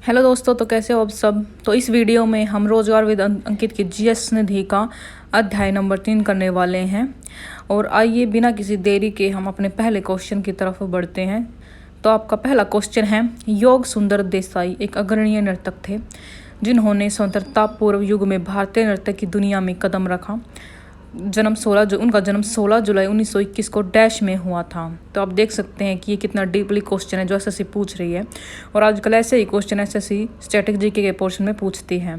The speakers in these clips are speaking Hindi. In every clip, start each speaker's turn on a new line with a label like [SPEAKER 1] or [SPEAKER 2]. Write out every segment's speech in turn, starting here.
[SPEAKER 1] हेलो दोस्तों, तो कैसे हो आप सब। तो इस वीडियो में हम रोजगार विद अंकित की जीएस निधि का अध्याय नंबर 3 करने वाले हैं। और आइए बिना किसी देरी के हम अपने पहले क्वेश्चन की तरफ बढ़ते हैं। तो आपका पहला क्वेश्चन है, योग सुंदर देसाई एक अग्रणीय नर्तक थे जिन्होंने स्वतंत्रता पूर्व युग में भारतीय नृत्य की दुनिया में कदम रखा। उनका जन्म 16 जुलाई 1921 को डैश में हुआ था। तो आप देख सकते हैं कि ये कितना डीपली क्वेश्चन है जो एसएससी पूछ रही है। और आजकल ऐसे ही क्वेश्चन एसएससी स्टैटिक जीके के पोर्शन में पूछती है।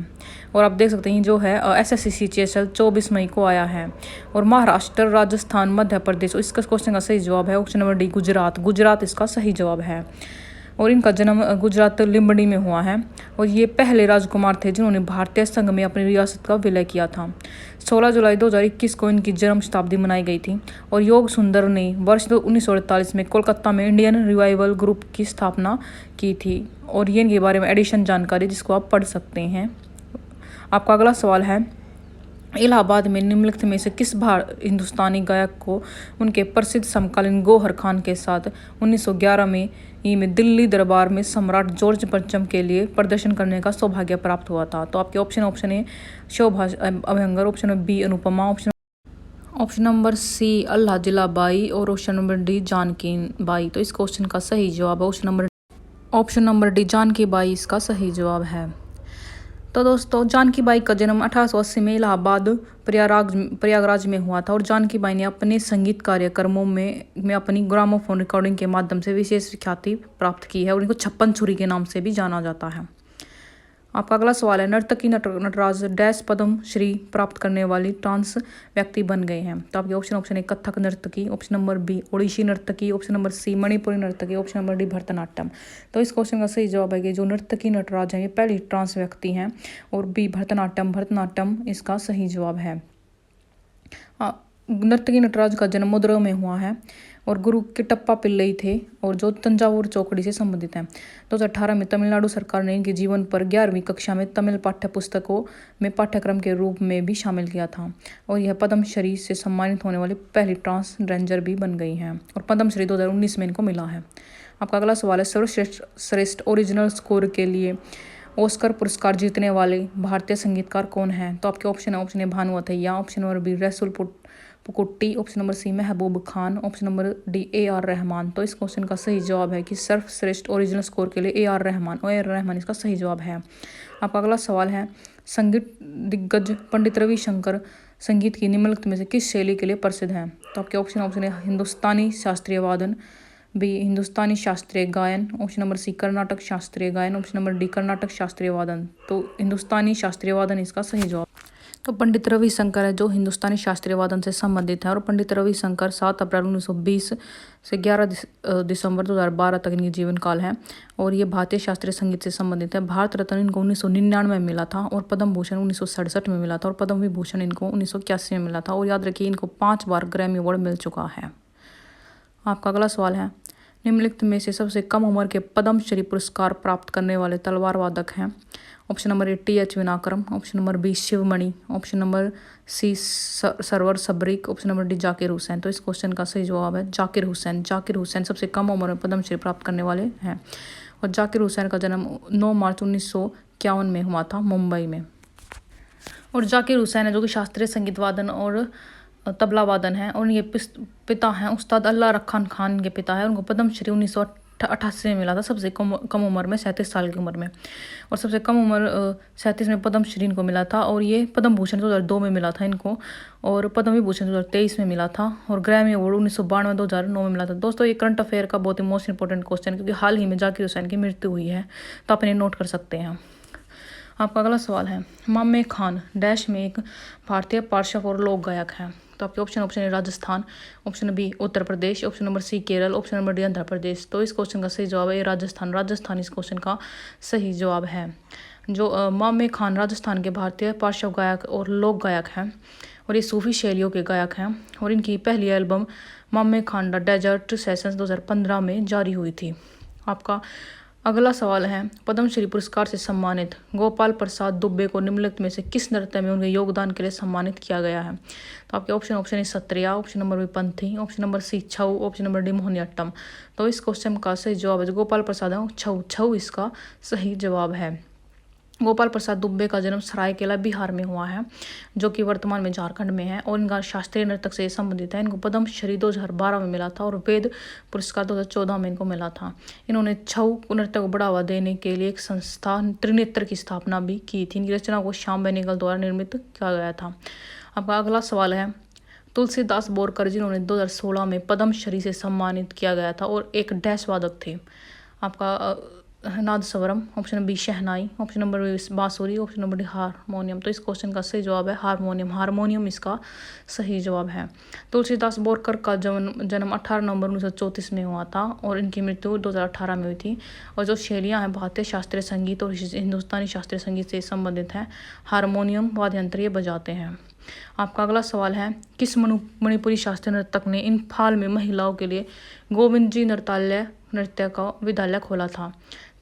[SPEAKER 1] और आप देख सकते हैं जो है एसएससी सीजीएचएल 24 मई को आया है। और महाराष्ट्र, राजस्थान, मध्य प्रदेश, इसका क्वेश्चन का सही जवाब है ऑप्शन नंबर डी, गुजरात इसका सही जवाब है। और इनका जन्म गुजरात लिम्बडी में हुआ है। और ये पहले राजकुमार थे जिन्होंने भारतीय संघ में अपनी रियासत का विलय किया था। 16 जुलाई 2021 को इनकी जन्म शताब्दी मनाई गई थी। और योग सुंदर ने वर्ष 1948 में कोलकाता में इंडियन रिवाइवल ग्रुप की स्थापना की थी। और ये इनके बारे में एडिशन जानकारी जिसको आप पढ़ सकते हैं। आपका अगला सवाल है, इलाहाबाद में निम्नलिखित में से किस हिंदुस्तानी गायक को उनके प्रसिद्ध समकालीन गौहर खान के साथ 1911 में दिल्ली दरबार में सम्राट जॉर्ज पंचम के लिए प्रदर्शन करने का सौभाग्य प्राप्त हुआ था। तो आपके option A Shobha Abhyankar, option number B Anupama, option number C Allah Jila Bai और option number D Janki Bai. तो इस क्वेश्चन का सही जवाब है option number D Janki Bai इसका सही जवाब है। तो दोस्तों, जानकी बाई का जन्म 1880 में इलाहाबाद प्रयागराज में हुआ था। और जानकी बाई ने अपने संगीत कार्यक्रमों में अपनी ग्रामोफोन रिकॉर्डिंग के माध्यम से विशेष ख्याति प्राप्त की है। और इनको 56 छुरी के नाम से भी जाना जाता है। आपका अगला सवाल है, नर्तकी नटराज डैश पद्म श्री प्राप्त करने वाली ट्रांस व्यक्ति बन गए हैं। तो आपके ऑप्शन ए कथक नर्तकी, ऑप्शन नंबर बी ओडिसी नर्तकी, ऑप्शन नंबर सी मणिपुरी नर्तकी, ऑप्शन नंबर डी भरतनाट्यम। तो इस क्वेश्चन का सही जवाब है कि जो नर्तकी नटराज हैं ये पहली ट्रांस व्यक्ति हैं। और बी भरतनाट्यम इसका सही जवाब है। नर्तकी नटराज का जन्म मदुरै में हुआ है। और गुरु किट्टप्पा पिल्लई थे और जो तंजावुर चौकड़ी से संबंधित हैं। 2018 में तमिलनाडु सरकार ने इनके जीवन पर 11वीं कक्षा में तमिल पाठ्य पुस्तकों में पाठ्यक्रम के रूप में भी शामिल किया था। और यह पद्मश्री से सम्मानित होने वाली पहली ट्रांस रेंजर भी बन गई हैं। और पद्मश्री 2019 में इनको मिला है। आपका अगला सवाल है, सर्वश्रेष्ठ ओरिजिनल स्कोर के लिए ऑस्कर पुरस्कार जीतने वाले भारतीय संगीतकार कौन हैं। तो आपके option A Bhanu Athaiya, option number B Rasul Pookutty, option number C Mehboob Khan, option number D A R. Rahman. तो इस क्वेश्चन का सही जवाब है कि सर्वश्रेष्ठ ओरिजिनल स्कोर के लिए ए.आर. रहमान इसका सही जवाब है। आपका अगला सवाल है, संगीत दिग्गज पंडित रविशंकर संगीत की निम्नलिखित में से किस शैली के लिए प्रसिद्ध हैं। तो आपके ऑप्शन है हिंदुस्तानी शास्त्रीय वादन, बी हिंदुस्तानी शास्त्रीय गायन, ऑप्शन नंबर सी कर्नाटक शास्त्रीय गायन, ऑप्शन नंबर डी कर्नाटक शास्त्रीय वादन। तो हिंदुस्तानी शास्त्रीय वादन इसका सही जवाब। तो पंडित रविशंकर है जो हिंदुस्तानी शास्त्रीय वादन से संबंधित है। और पंडित रविशंकर 7 अप्रैल 1920 से 11 दिसंबर 2012 तक इनकी जीवन काल है। और ये भारतीय शास्त्रीय संगीत से संबंधित है। भारत रत्न इनको 1999 में मिला था। और पद्म भूषण 1967 में मिला था। और पद्म विभूषण इनको 1981 में मिला था। और याद रखिए इनको 5 बार ग्रैमी अवार्ड मिल चुका है। आपका अगला सवाल है, निम्नलिखित में से सबसे कम उम्र के पद्मश्री पुरस्कार प्राप्त करने वाले तलवार वादक हैं। Option number A T H. Vinayakram, option number B Sivamani, option number C Sarwar Sabri, option number D Zakir Hussain. तो इस क्वेश्चन का सही जवाब है जाकिर हुसैन सबसे कम उम्र में पद्मश्री प्राप्त करने वाले हैं। और जाकिर हुसैन का जन्म 9 मार्च 1951 में हुआ था मुंबई में। और जाकिर हुसैन है जो कि शास्त्रीय संगीत वादन और तबला वादन है। और ये पिता हैं उस्ताद अल्लाह रखान खान के पिता है। उनको पद्मश्री 1988 में मिला था, सबसे कम उम्र में 37 साल की उम्र में। और सबसे कम उम्र 37 में पद्मश्री इनको मिला था। और ये पद्म भूषण 2002 में मिला था इनको। और पद्म विभूषण 2023 में मिला था। और ग्रैमी अवार्ड 1992 2009 में मिला था। दोस्तों, ये करंट अफेयर का बहुत ही मोस्ट इंपॉर्टेंट क्वेश्चन क्योंकि हाल ही में जाकिर हुसैन की मृत्यु हुई है। तो आप इन्हें नोट कर सकते हैं। आपका अगला सवाल है, मामे खान डैश में एक भारतीय पार्श्व और लोक गायक हैं। तो आपके option A Rajasthan, option B Uttar Pradesh, option number C Kerala, option number D Andhra Pradesh. तो इस क्वेश्चन का सही जवाब है राजस्थान इस क्वेश्चन का सही जवाब है। जो मामे खान राजस्थान के भारतीय पार्श्व गायक और लोक गायक हैं। और ये सूफी शैलियों के गायक हैं। और इनकी पहली एल्बम मामे खान द डेजर्ट सेशंस 2015 में जारी हुई थी। आपका अगला सवाल है, पद्मश्री पुरस्कार से सम्मानित गोपाल प्रसाद दुबे को निम्नलिखित में से किस नृत्य में उनके योगदान के लिए सम्मानित किया गया है? तो आपके option A Sattriya, option number B Panthi, option number C Chhau, option number D Mohiniyattam. तो इस क्वेश्चन का सही जवाब है जो गोपाल प्रसाद है छऊ, छऊ इसका सही जवाब है। गोपाल प्रसाद दुबे का जन्म सरायकेला बिहार में हुआ है, जो कि वर्तमान में झारखंड में है, और इनका शास्त्रीय नृत्य से संबंधित है। इनको पद्मश्री 2012 में मिला था और वेद पुरस्कार 2014 में इनको मिला था। इन्होंने छऊ नृत्य को बढ़ावा देने के लिए एक संस्था त्रिनेत्र की स्थापना भी की थी। इनकी रचना को श्याम बेनेगल द्वारा निर्मित किया गया था। आपका अगला सवाल है, तुलसीदास बोरकर जिन्होंने 2016 में पद्मश्री से सम्मानित किया गया था और एक डैश वादक थे। आपका नादस्वरम, ऑप्शन बी शहनाई, ऑप्शन नंबर बी बांसुरी, ऑप्शन नंबर डी हारमोनियम। तो इस क्वेश्चन का सही जवाब है हारमोनियम। हारमोनियम इसका सही जवाब है। तुलसीदास बोरकर का जन्म 18 नवंबर 1934 में हुआ था और इनकी मृत्यु 2018 में हुई थी। और जो शैलियाँ हैं भारतीय शास्त्रीय संगीत और हिंदुस्तानी शास्त्रीय संगीत से संबंधित हैं। हारमोनियम वाद्य यंत्र ये बजाते हैं। आपका अगला सवाल है, किस मणिपुरी शास्त्रीय नर्तक ने इम्फाल में महिलाओं के लिए गोविंद जी नृत्य का विद्यालय खोला था?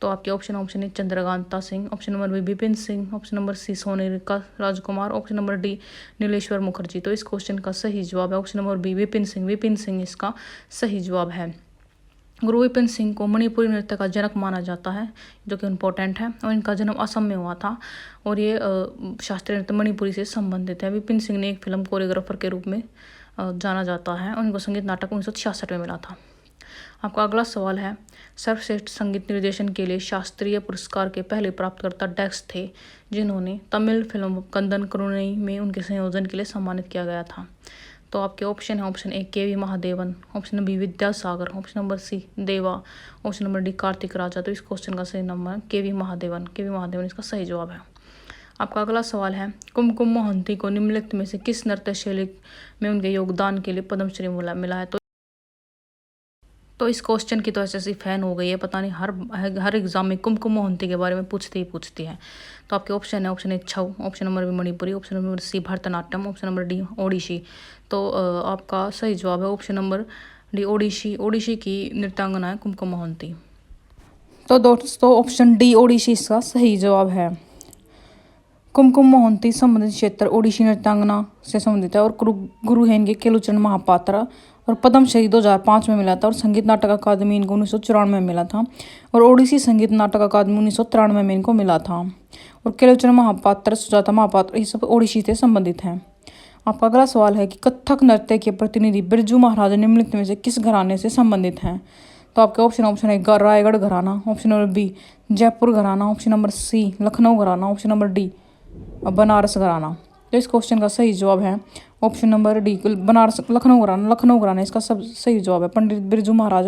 [SPEAKER 1] तो आपके option A Chandrakanta Singh, option number B Vipin Singh, option number C Sonerika Rajkumar, option number D Nileshwar Mukherjee. तो इस क्वेश्चन का सही जवाब है option number B Vipin Singh. Vipin Singh इसका सही जवाब है। गुरु विपिन सिंह को मणिपुरी नृत्य का जनक माना जाता है, जो कि इम्पोर्टेंट है, और इनका जन्म असम में हुआ था और ये शास्त्रीय नृत्य मणिपुरी से संबंधित है। विपिन सिंह ने एक फिल्म कोरियोग्राफर के रूप में जाना जाता है और इनको संगीत नाटक 1966 में मिला था। आपका अगला सवाल है, सर्वश्रेष्ठ संगीत निर्देशन के लिए शास्त्रीय पुरस्कार के पहले प्राप्तकर्ता डैक्स थे, जिन्होंने तमिल फिल्म कंदन करुणई में उनके संयोजन के लिए सम्मानित किया गया था? तो आपके ऑप्शन है option A K V Mahadevan, option B Vidyasagar, option number C Deva, option number D Karthik Raja. तो इस क्वेश्चन का सही नंबर के वी महादेवन। के वी महादेवन इसका सही जवाब है। आपका अगला सवाल है, कुमकुम मोहंती को निम्नलिखित में से किस नृत्य शैली में उनके योगदान के लिए पद्मश्री मिला है? तो इस क्वेश्चन की तो ऐसी फैन हो गई है, पता नहीं हर एग्जाम में कुमकुम मोहंती के बारे में पूछती है। तो आपके ऑप्शन है option A Chhau, option number B Manipuri, option number C Bharatanatyam, option number D Odissi. तो आपका सही जवाब है option number D Odissi. Odissi की नृत्यांगना है कुमकुम मोहंती। तो दोस्तों ऑप्शन डी ओडिशी इसका सही जवाब है। कुमकुम मोहंती संबंधित क्षेत्र ओडिशी नृत्यांगना से संबंधित है और गुरु है इनके केलुचरण महापात्रा, और पद्मश्री 2005 में मिला था, और संगीत नाटक अकादमी इनको 1994 में मिला था, और ओडिसी संगीत नाटक अकादमी 1993 में इनको मिला था, और केलुचरण महापात्र, सुजाता महापात्र ये सब ओडिसी से संबंधित हैं। आपका अगला सवाल है कि कथक नृत्य के प्रतिनिधि बिरजू महाराज निम्नलिखित में से किस घराने से संबंधित हैं? तो आपके ऑप्शन है रायगढ़ घराना, ऑप्शन नंबर बी जयपुर घराना, ऑप्शन नंबर सी लखनऊ घराना, ऑप्शन नंबर डी बनारस घराना। तो इस क्वेश्चन का सही जवाब है option number D Banaras Lucknow घराना इसका सब सही जवाब है। पंडित बिरजू महाराज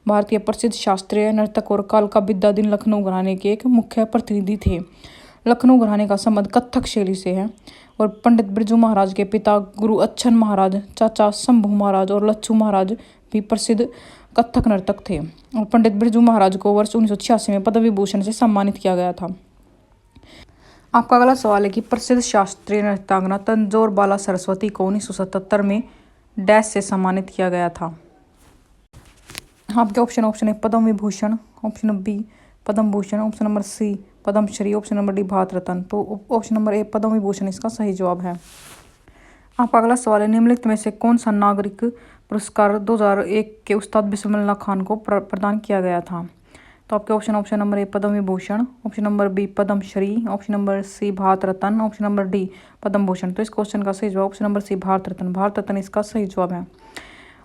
[SPEAKER 1] भारतीय प्रसिद्ध शास्त्रीय नर्तक और कालका विद्याधीन लखनऊ घराने के एक मुख्य प्रतिनिधि थे। लखनऊ घराने का संबंध कथक शैली से है, और पंडित बिरजू महाराज के पिता गुरु अच्छन महाराज, चाचा शंभू महाराज और लच्छू महाराज भी प्रसिद्ध कथक नर्तक थे, और पंडित बिरजू महाराज को वर्ष 1986 में पद्म विभूषण से सम्मानित किया गया था। आपका अगला सवाल है कि प्रसिद्ध शास्त्रीय नृत्यांगना तंजौर बाला सरस्वती को 1977 में डैश से सम्मानित किया गया था? आपके ऑप्शन है Padma Vibhushan, option B Padma Bhushan, option number C Padmashri, option number D Bharat Ratna. तो option number A Padma Vibhushan इसका सही जवाब है। आपका अगला सवाल है, निम्नलिखित में से कौन सा नागरिक पुरस्कार 2001 के उस्ताद बिस्मिल्लाह खान को प्रदान किया गया था? तो आपके option number A Padma Vibhushan, option number B Padmashri, option number C Bharat Ratna, option number D Padma Bhushan. तो इस क्वेश्चन का सही जवाब option number C Bharat Ratna. Bharat Ratna इसका सही जवाब है।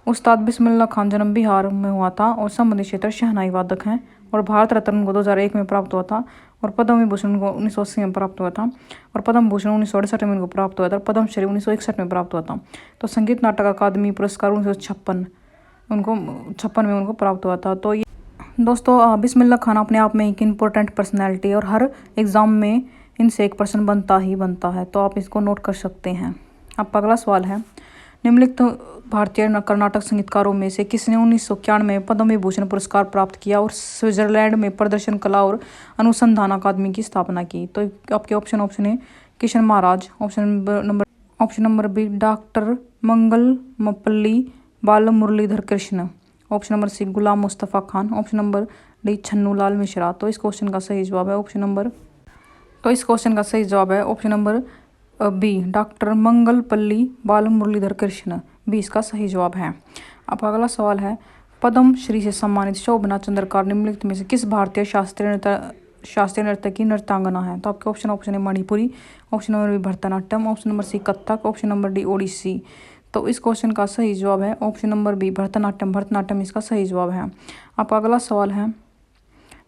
[SPEAKER 1] उस्ताद बिस्मिल्लाह खान जन्म बिहार में हुआ था और संबंधित क्षेत्र शहनाई वादक हैं, और भारत रत्न को 2001 में प्राप्त हुआ था, और पद्म विभूषण को 1980 में प्राप्त हुआ था, और पद्म भूषण 1968 में इनको प्राप्त हुआ था, और पद्मश्री 1961 में प्राप्त हुआ था। तो संगीत नाटक अकादमी पुरस्कार 1956 में उनको प्राप्त हुआ था। तो ये दोस्तों बिस्मिल्लाह खान अपने आप में एक इम्पोर्टेंट पर्सनैलिटी, और हर एग्ज़ाम में इनसे एक पर्सन बनता है, तो आप इसको नोट कर सकते हैं। आपका अगला सवाल है, निम्नलिखित भारतीय कर्नाटक संगीतकारों में से किसने 1991 में पद्म विभूषण पुरस्कार प्राप्त किया और स्विट्जरलैंड में प्रदर्शन कला और अनुसंधान अकादमी की स्थापना की? तो आपके ऑप्शन है Kishan Maharaj, option number B doctor Mangalampalli Bal Muralidhar Krishna, option number C Ghulam Mustafa Khan, option number D Chhannu Lal Mishra. तो इस क्वेश्चन का सही जवाब है option number B doctor Mangalampalli Bal Muralidhar Krishna, B इसका सही जवाब है। अब अगला सवाल है, पद्म श्री से सम्मानित शोभना चंद्रकार निम्नलिखित में से किस भारतीय शास्त्रीय नृत्य की नृत्यांगना है? तो आपके ऑप्शन है Manipuri, option number B Bharatanatyam, option number C Kathak, option number D Odissi. तो इस क्वेश्चन का सही जवाब है ऑप्शन नंबर बी भरतनाट्यम इसका सही जवाब है। आपका अगला सवाल है,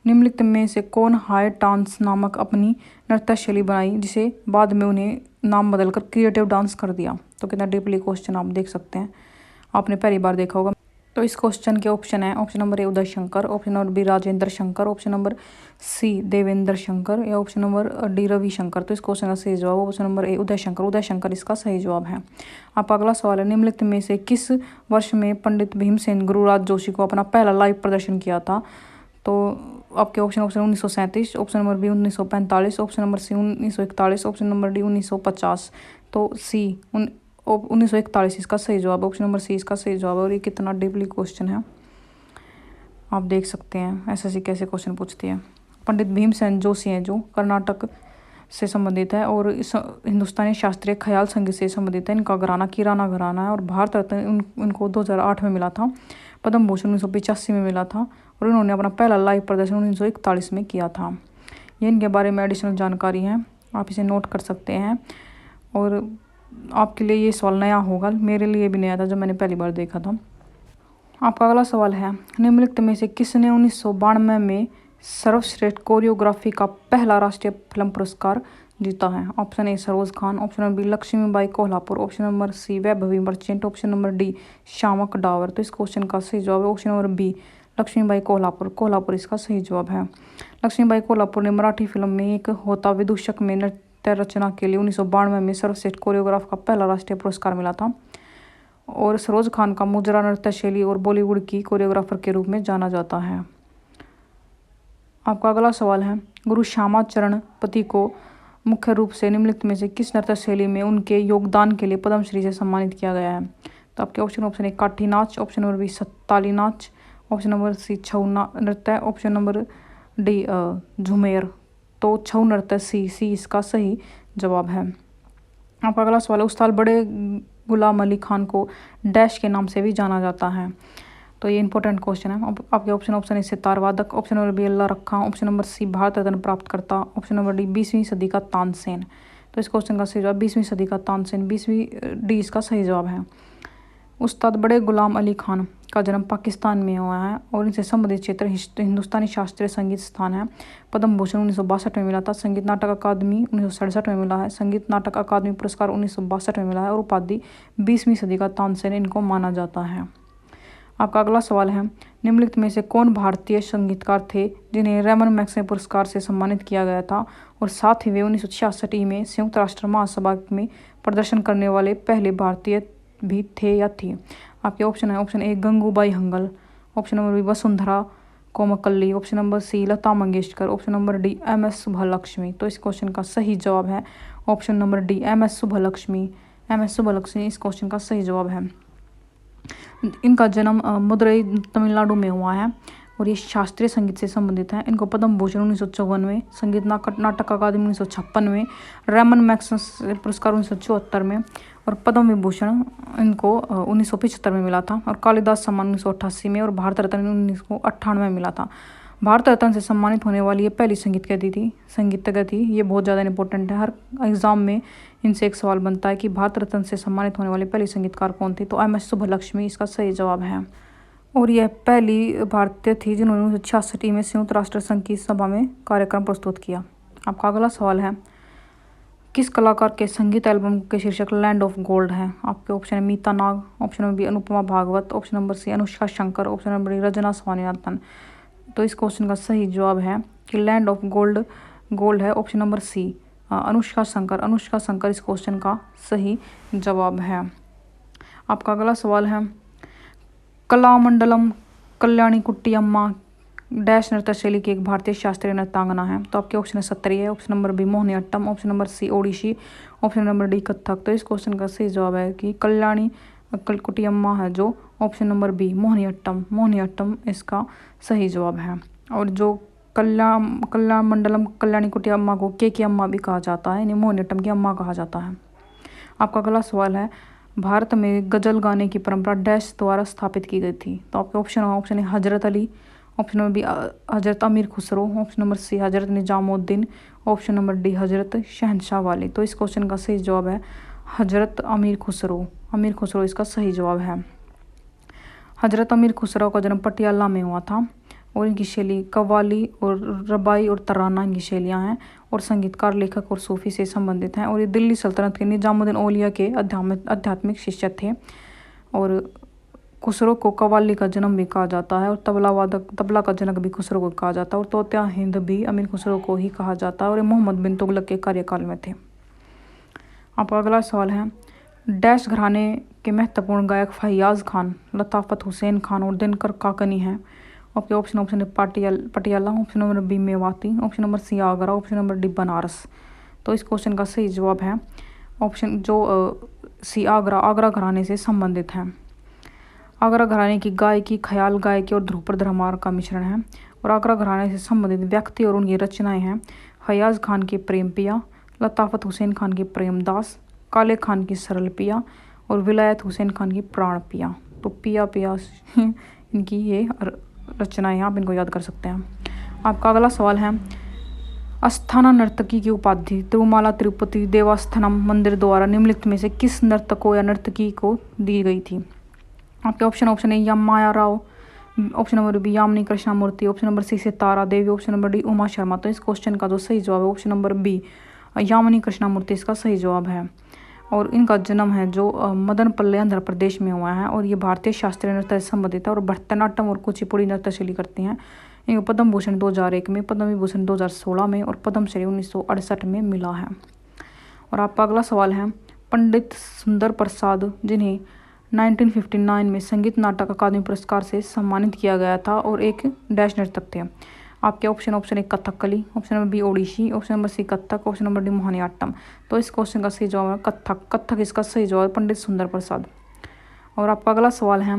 [SPEAKER 1] निम्नलिखित में से कौन हाई डांस नामक अपनी नृत्य शैली बनाई जिसे बाद में उन्हें नाम बदलकर क्रिएटिव डांस कर दिया? तो कितना डीपली क्वेश्चन आप देख सकते हैं, आपने पहली बार देखा होगा। तो इस क्वेश्चन के ऑप्शन है, option number A Uday Shankar, option number B Rajendra Shankar, option number C Devendra Shankar या option number D Ravi Shankar. तो इस क्वेश्चन का सही जवाब option number A Uday Shankar इसका सही जवाब है। आप अगला सवाल है, निम्नलिखित में से किस वर्ष में पंडित भीमसेन गुरुराज जोशी को अपना पहला लाइव प्रदर्शन किया था? तो आपके option 1937, option number B 1945, option number C 1941, option number D 1950। तो सी 1941 इसका सही जवाब, ऑप्शन नंबर सी इसका सही जवाब है। और ये कितना डीपली क्वेश्चन है आप देख सकते हैं, एसएससी कैसे क्वेश्चन पूछती है। पंडित भीमसेन जोशी हैं जो कर्नाटक से संबंधित है और इस हिंदुस्तानी शास्त्रीय ख्याल संगीत से संबंधित है। इनका घराना किराना घराना है और भारत रत्न इनको 2008 में मिला था, पद्म भूषण 1985 में मिला था और इन्होंने अपना पहला लाइव प्रदर्शन 1941 में किया था। ये इनके बारे में एडिशनल जानकारी है, आप इसे नोट कर सकते हैं। और आपके लिए ये सवाल नया होगा, मेरे लिए भी नया था जब मैंने पहली बार देखा था। आपका अगला सवाल है, निम्नलिखित में से किसने 1992 में सर्वश्रेष्ठ कोरियोग्राफी का पहला राष्ट्रीय फिल्म पुरस्कार जीता है? Option A Saroj Khan, option number B Lakshmibai Kolhapur, option number C Vaibhavi Merchant, option number D Shiamak Davar. तो इस क्वेश्चन का सही जवाब है option number B Lakshmibai Kolhapur इसका सही जवाब है। लक्ष्मीबाई कोल्हापुर ने मराठी फिल्म में एक होता विदूषक में नृत्य रचना के लिए 1992 में सर्वश्रेष्ठ कोरियोग्राफ का पहला राष्ट्रीय पुरस्कार मिला था। और सरोज खान का मुजरा नृत्य शैली और बॉलीवुड की कोरियोग्राफर के रूप में जाना जाता है। आपका अगला सवाल है, गुरु श्यामा चरण पति को मुख्य रूप से निम्नलिखित में से किस नृत्य शैली में उनके योगदान के लिए पद्मश्री से सम्मानित किया गया है? तो आपके ऑप्शन ए काठी नाच, ऑप्शन नंबर बी सत्ताली नाच, ऑप्शन नंबर सी छऊ नृत्य, ऑप्शन नंबर डी झुमेर। तो छऊ नृत्य सी इसका सही जवाब है। आपका अगला सवाल है, उस्ताद बड़े गुलाम अली खान को डैश के नाम से भी जाना जाता है? तो ये इंपॉर्टेंट क्वेश्चन है। आपके ऑप्शन ए सितार वादक, ऑप्शन नंबर बी अल्लाह रखा, ऑप्शन नंबर सी भारत रत्न प्राप्त करता, ऑप्शन नंबर डी 20वीं सदी का तानसेन। तो इस क्वेश्चन का सही जवाब 20वीं सदी का तानसेन, 20वीं डी इसका सही जवाब है। उस्ताद बड़े गुलाम अली खान का जन्म पाकिस्तान में हुआ है और इनसे संबंधित क्षेत्र हिंदुस्तानी शास्त्रीय संगीत स्थान है। पद्म भूषण 1962 में मिला था, संगीत नाटक अकादमी 1967 में मिला है, संगीत नाटक अकादमी पुरस्कार 1962 में मिला है और उपाधि 20वीं सदी का तानसेन इनको माना जाता है। आपका अगला सवाल है, निम्नलिखित में से कौन भारतीय संगीतकार थे जिन्हें रैमन मैग्सेसे पुरस्कार से सम्मानित किया गया था और साथ ही वे 1966 में संयुक्त राष्ट्र महासभा में प्रदर्शन करने वाले पहले भारतीय भी थे या थी? आपके ऑप्शन है, option A Gangubai Hangal, option number B Vasundhara Komkali, option number C Lata Mangeshkar, option number D MS Subbulakshmi. तो इस क्वेश्चन का सही जवाब है option number D MS Subbulakshmi इस क्वेश्चन का सही जवाब है। इनका जन्म मदुरई तमिलनाडु में हुआ है और ये शास्त्रीय संगीत से संबंधित है। इनको पद्म भूषण 1954 संगीत नाटक अकादमी 1956 रैमन मैग्सेसे पुरस्कार 1974 में और पद्म विभूषण इनको 1975 में मिला था और कालिदास सम्मान 1988 में और भारत रत्न 1998 में मिला था। भारत रत्न से सम्मानित होने वाली ये पहली संगीतज्ञ थी। ये बहुत ज़्यादा इंपॉर्टेंट है, हर एग्जाम में इनसे एक सवाल बनता है कि भारत रत्न से सम्मानित होने वाली पहली संगीतकार कौन थी? तो MS सुब्बलक्ष्मी इसका सही जवाब है। और यह पहली भारतीय थी जिन्होंने 1966 में संयुक्त राष्ट्र संगीत सभा में कार्यक्रम प्रस्तुत किया। आपका अगला सवाल है, किस कलाकार के संगीत एल्बम के शीर्षक लैंड ऑफ गोल्ड है? आपके ऑप्शन है Mita Nag, option number B Anupama Bhagwat, option number C Anushka Shankar, option number D Rajna Swaminathan. तो इस क्वेश्चन का सही जवाब है कि लैंड ऑफ गोल्ड है option number C Anushka Shankar इस क्वेश्चन का सही जवाब है। आपका अगला सवाल है, कलामंडलम कल्याणी कुट्टी अम्मा डैश नृत्य शैली की एक भारतीय शास्त्रीय नृत्यांगना है? तो आपके ऑप्शन है सत्रिय है, option number B Mohiniyattam, option number C Odissi, option number D Kathak. तो इस क्वेश्चन का सही जवाब है कि कल्याणी कलकुटियम्मा है जो option number B Mohiniyattam, Mohiniyattam इसका सही जवाब है। और जो कल्याण मंडलम कल्याणी कुटी अम्मा को के की अम्मा भी कहा जाता है, यानी मोहिनीअट्टम की अम्मा कहा जाता है। आपका अगला सवाल है, भारत में गजल गाने की परंपरा डैश द्वारा स्थापित की गई थी। तो आपके ऑप्शन है हजरत अली, ऑप्शन नंबर बी हजरत अमीर खुसरो, ऑप्शन नंबर सी Hazrat Nizamuddin, option number D हजरत शहनशाह वाली। तो इस क्वेश्चन का सही जवाब है हजरत अमीर खुसरो, अमीर खुसरो इसका सही जवाब है। हजरत अमीर खुसरो का जन्म पटियाला में हुआ था और इनकी शैली कव्वाली और रबाई और तराना इनकी शैलियाँ हैं और संगीतकार, लेखक और सूफी से संबंधित हैं। और ये दिल्ली सल्तनत के निजामुद्दीन औलिया के आध्यात्मिक शिष्य थे। और खुसरो को कव्वाली का जन्म भी कहा जाता है और तबला का जनक भी खुसरो को कहा जाता है और तोत्या हिंद भी अमीर खुसरो को ही कहा जाता है और ये मोहम्मद बिन तुगलक के कार्यकाल में थे। आपका अगला सवाल है, डैश घराने के महत्वपूर्ण गायक फैयाज खान, लताफत हुसैन खान और दिनकर काकनी हैं। आपके ऑप्शन है Patiala, option number B Mewati, option number C Agra, option number D Banaras. तो इस क्वेश्चन का सही जवाब है ऑप्शन सी आगरा घराने से संबंधित है। आगरा घराने की गायकी ख्याल गायकी और ध्रुपद धमार का मिश्रण है और आगरा घराने से संबंधित व्यक्ति और उनकी रचनाएं हैं फैयाज खान की प्रेम पिया, लताफत हुसैन खान की प्रेमदास, काले खान की सरल पिया और विलायत हुसैन खान की प्राण पिया। तो पिया पिया इनकी ये रचनाएं आप इनको याद कर सकते हैं। आपका अगला सवाल है, अस्थाना नर्तकी की उपाधि तिरुमाला तिरुपति देवस्थानम मंदिर द्वारा निम्नलिखित में से किस नर्तकों या नर्तकी को दी गई थी। आपके ऑप्शन है या Maya Rao, option number B Yamini Krishnamurthy, option number C Tara Devi, option number D Uma Sharma. तो इस क्वेश्चन का जो सही जवाब है option number B Yamini Krishnamurthy इसका सही जवाब है। और इनका जन्म है जो मदनपल्ले आंध्र प्रदेश में हुआ है और ये भारतीय शास्त्रीय नृत्य से संबंधित है और भरतनाट्यम और कुचिपुड़ी नृत्य शैली करती हैं। इनको पद्म भूषण 2001 में, पद्म विभूषण 2016 में और पद्मश्री 1968 में मिला है। और आपका अगला सवाल है, पंडित सुंदर प्रसाद जिन्हें 1959 में संगीत नाटक अकादमी पुरस्कार से सम्मानित किया गया था और एक डैश नर्तक थे। आपके ऑप्शन है Kathakali, option number B Odissi, option number C Kathak, option number D Mohiniyattam. तो इस क्वेश्चन का सही जवाब है कथक इसका सही जवाब है पंडित सुंदर प्रसाद। और आपका अगला सवाल है,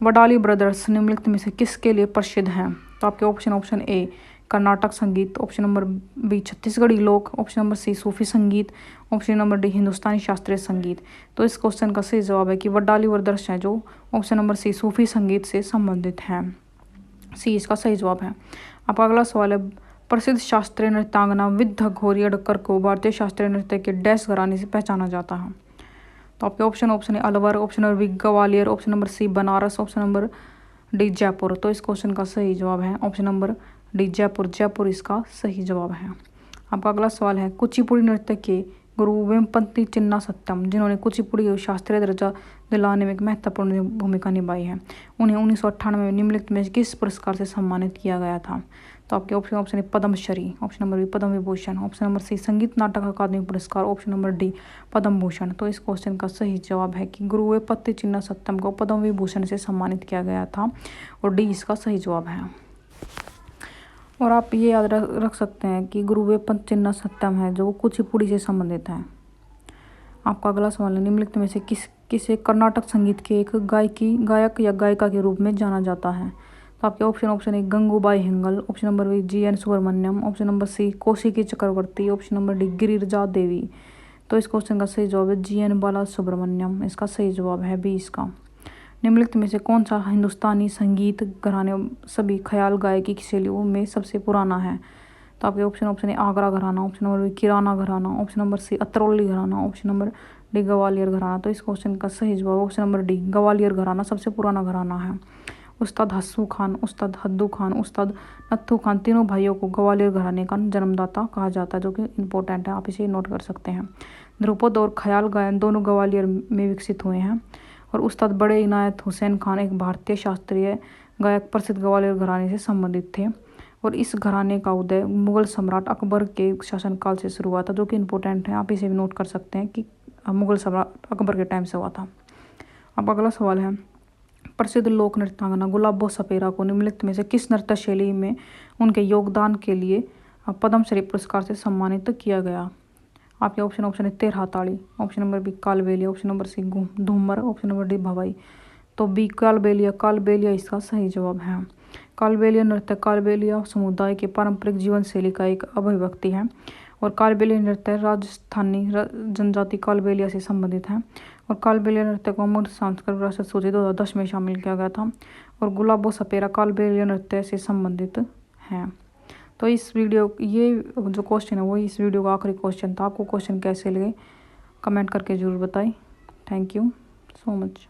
[SPEAKER 1] वडाली ब्रदर्स निम्नलिखित में से किसके लिए प्रसिद्ध हैं। तो आपके ऑप्शन ए कर्नाटक संगीत, ऑप्शन नंबर बी छत्तीसगढ़ी लोक, ऑप्शन नंबर सी सूफी संगीत, ऑप्शन नंबर डी हिंदुस्तानी शास्त्रीय संगीत। तो इस क्वेश्चन का सही जवाब है कि वडाली ब्रदर्स हैं जो ऑप्शन नंबर सी सूफी संगीत से संबंधित हैं, सी इसका सही जवाब है। आपका अगला सवाल है, प्रसिद्ध शास्त्रीय नृत्यांगना विद्या घोरी अडकर को भारतीय शास्त्रीय नृत्य के डैश घराने से पहचाना जाता है। तो आपके ऑप्शन है Alwar, option number B Gwalior, option number C Banaras, option number D Jaipur. तो इस क्वेश्चन का सही जवाब है ऑप्शन नंबर डी जयपुर इसका सही जवाब है। आपका अगला सवाल है, कुचिपुड़ी नृत्य के गुरु वेम्पति चिन्ना सत्यम जिन्होंने कुचिपुड़ी को शास्त्रीय दर्जा दिलाने में एक महत्वपूर्ण भूमिका निभाई है, उन्हें 1998 में निम्नलिखित में किस पुरस्कार से सम्मानित किया गया था। तो आपके ऑप्शन है पद्मश्री, ऑप्शन नंबर बी पद्म विभूषण, ऑप्शन नंबर सी संगीत नाटक अकादमी पुरस्कार, option number D Padma Bhushan. तो इस क्वेश्चन का सही जवाब है कि गुरु वेम्पति चिन्ना सत्यम को पद्म विभूषण से सम्मानित किया गया था और डी इसका सही जवाब है। और आप ये याद रख सकते हैं कि गुरु वेम्पति चिन्ना सत्यम है जो कुचिपुड़ी से संबंधित है। आपका अगला सवाल है, निम्नलिखित में से किसे कर्नाटक संगीत के एक गायक या गायिका के रूप में जाना जाता है। तो आपके ऑप्शन है Gangubai Hangal, option number B GN Subramaniam, option number C Kaushiki Chakraborty, option number D Girija Devi. तो इस क्वेश्चन का सही जवाब है GN बाला सुब्रमण्यम, इसका सही जवाब है बी इसका। निम्नलिखित में से कौन सा हिंदुस्तानी संगीत घराने सभी ख्याल गायकी की शैलियों में सबसे पुराना है। तो आपके ऑप्शन है आगरा घराना, ऑप्शन नंबर बी किराना घराना, ऑप्शन नंबर सी अतरौली घराना, ऑप्शन नंबर डी ग्वालियर घराना। तो इस क्वेश्चन का सही जवाब ऑप्शन नंबर डी ग्वालियर घराना सबसे पुराना घराना है। उस्ताद हस्सू खान, उस्ताद हद्दू खान, उस्ताद नत्थू खान तीनों भाइयों को ग्वालियर घराने का जन्मदाता कहा जाता है, जो कि इम्पोर्टेंट है, आप इसे नोट कर सकते हैं। ध्रुपद और ख्याल गायन दोनों ग्वालियर में विकसित हुए हैं और उस्ताद बड़े इनायत हुसैन खान एक भारतीय शास्त्रीय गायक प्रसिद्ध ग्वालियर घराने से संबंधित थे और इस घराने का उदय मुगल सम्राट अकबर के शासनकाल से शुरू हुआ था, जो कि इम्पोर्टेंट है, आप इसे भी नोट कर सकते हैं कि मुगल सम्राट अकबर के टाइम से हुआ था। अब अगला सवाल है, प्रसिद्ध लोक नृत्यांगना गुलाबो सपेरा को निम्नलिखित में से किस नृत्य शैली में उनके योगदान के लिए पद्मश्री पुरस्कार से सम्मानित किया गया। आपके ऑप्शन है 13 Taali, option number B Kalbelia, option number C Ghoomar, option number D Bhavai. तो बी कालबेलिया इसका सही जवाब है। कालबेलिया नृत्य कालबेलिया समुदाय के पारंपरिक जीवन शैली का एक अभिव्यक्ति है और कालबेलिया नृत्य राजस्थानी जनजाति कालबेलिया से संबंधित है और कालबेलिया नृत्य को अमूर्त सांस्कृतिक विरासत सूची 2010 में शामिल किया गया था और गुलाबो सपेरा कालबेलिया नृत्य से संबंधित है। तो इस वीडियो ये जो क्वेश्चन है वो इस वीडियो का आखिरी क्वेश्चन था। आपको क्वेश्चन कैसे लगे कमेंट करके ज़रूर बताएं। Thank you so much.